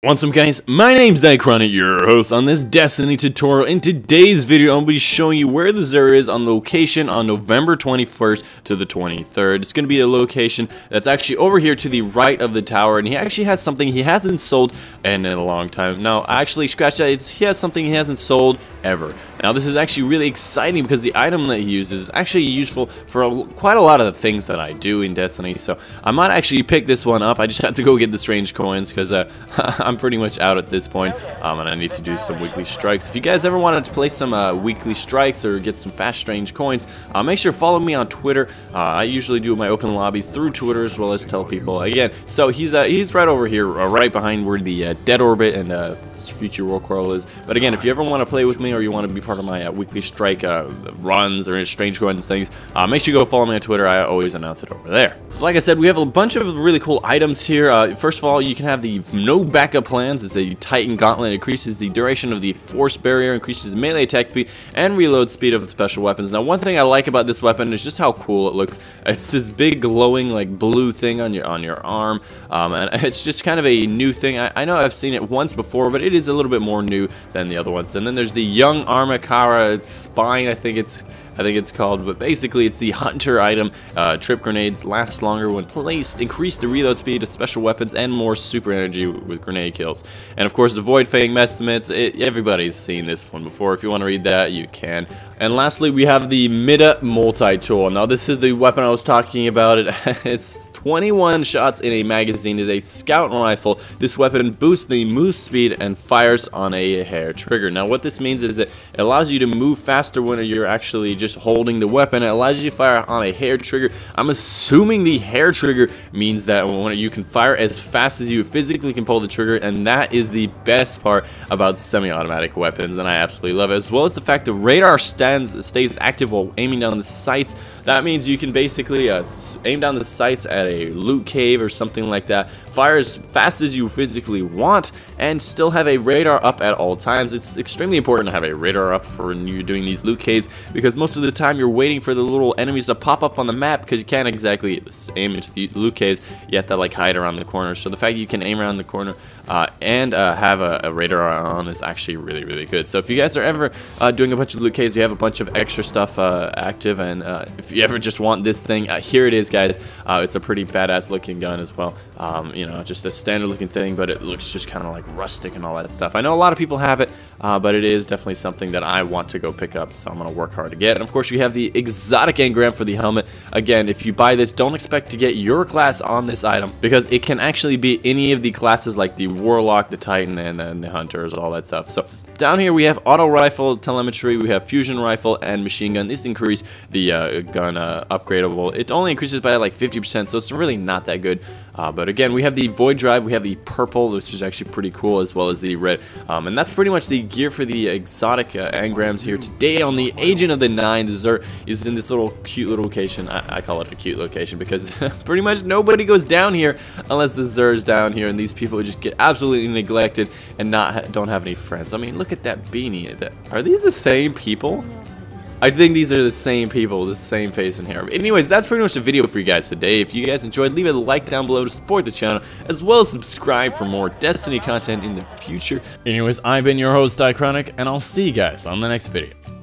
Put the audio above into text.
What's up guys, my name's Dichronic, your host on this Destiny tutorial. In today's video, I'm going to be showing you where the Xur is on location on November 21st to the 23rd. It's going to be a location that's actually over here to the right of the tower, and he actually has something he hasn't sold in a long time. No, actually, scratch that, he has something he hasn't sold ever. Now this is actually really exciting because the item that he uses is actually useful for quite a lot of the things that I do in Destiny, so I might actually pick this one up. I just have to go get the strange coins because I'm pretty much out at this point, and I need to do some weekly strikes. If you guys ever wanted to play some weekly strikes or get some fast strange coins, make sure to follow me on Twitter. I usually do my open lobbies through Twitter as well as tell people again. So he's right over here, right behind where the dead orbit and future war coral is. But again, if you ever want to play with me or you want to be part of my weekly strike runs or strange coins things, make sure you go follow me on Twitter. I always announce it over there. So like I said, we have a bunch of really cool items here. First of all, you can have the no backup plans. It's a Titan Gauntlet. It increases the duration of the force barrier, increases melee attack speed and reload speed of the special weapons. Now one thing I like about this weapon is just how cool it looks. It's this big glowing like blue thing on your arm, and it's just kind of a new thing. I know I've seen it once before, but it is a little bit more new than the other ones. And then there's the Young Armakara Spine, I think it's called, but basically it's the hunter item. Trip grenades last longer when placed, increase the reload speed of special weapons, and more super energy with grenade kills. And of course the Void Fang estimates, everybody's seen this one before. If you want to read that, you can. And lastly, we have the Mida Multi Tool. Now this is the weapon I was talking about. It's 21 shots in a magazine. Is a scout rifle. This weapon boosts the move speed and fires on a hair trigger. Now what this means is that it allows you to move faster when you're actually just holding the weapon. It allows you to fire on a hair trigger. I'm assuming the hair trigger means that when you can fire as fast as you physically can pull the trigger, and that is the best part about semi-automatic weapons, and I absolutely love it. As well as the fact the radar stays active while aiming down the sights. That means you can basically aim down the sights at a loot cave or something like that, fire as fast as you physically want, and still have a radar up at all times. It's extremely important to have a radar up for when you're doing these loot caves, because most of the time you're waiting for the little enemies to pop up on the map, because you can't exactly aim into the loot caves. You have to like hide around the corner. So the fact that you can aim around the corner and have a radar on is actually really, really good. So if you guys are ever doing a bunch of loot caves, you have a bunch of extra stuff active, and if you ever just want this thing, here it is, guys. It's a pretty badass looking gun as well. You know, just a standard looking thing, but it looks just kind of like rustic and all that stuff. I know a lot of people have it, but it is definitely something that I want to go pick up, so I'm going to work hard to get. And of course you have the exotic engram for the helmet. Again, if you buy this, don't expect to get your class on this item, because it can actually be any of the classes like the Warlock, the Titan, and then the Hunters, all that stuff. So down here we have auto rifle, telemetry, we have fusion rifle, and machine gun. These increase the gun upgradable. It only increases by like 50%, so it's really not that good. But again, we have the Void Drive, we have the purple, which is actually pretty cool, as well as the red. And that's pretty much the gear for the exotic engrams here today on the Agent of the Nine. The Xur is in this little cute little location. I call it a cute location because pretty much nobody goes down here unless the Xur is down here, and these people just get absolutely neglected and don't have any friends. I mean, look at that beanie. Are these the same people? I think these are the same people, the same face and hair. Anyways, that's pretty much the video for you guys today. If you guys enjoyed, leave a like down below to support the channel, as well as subscribe for more Destiny content in the future. Anyways, I've been your host, Dichronic, and I'll see you guys on the next video.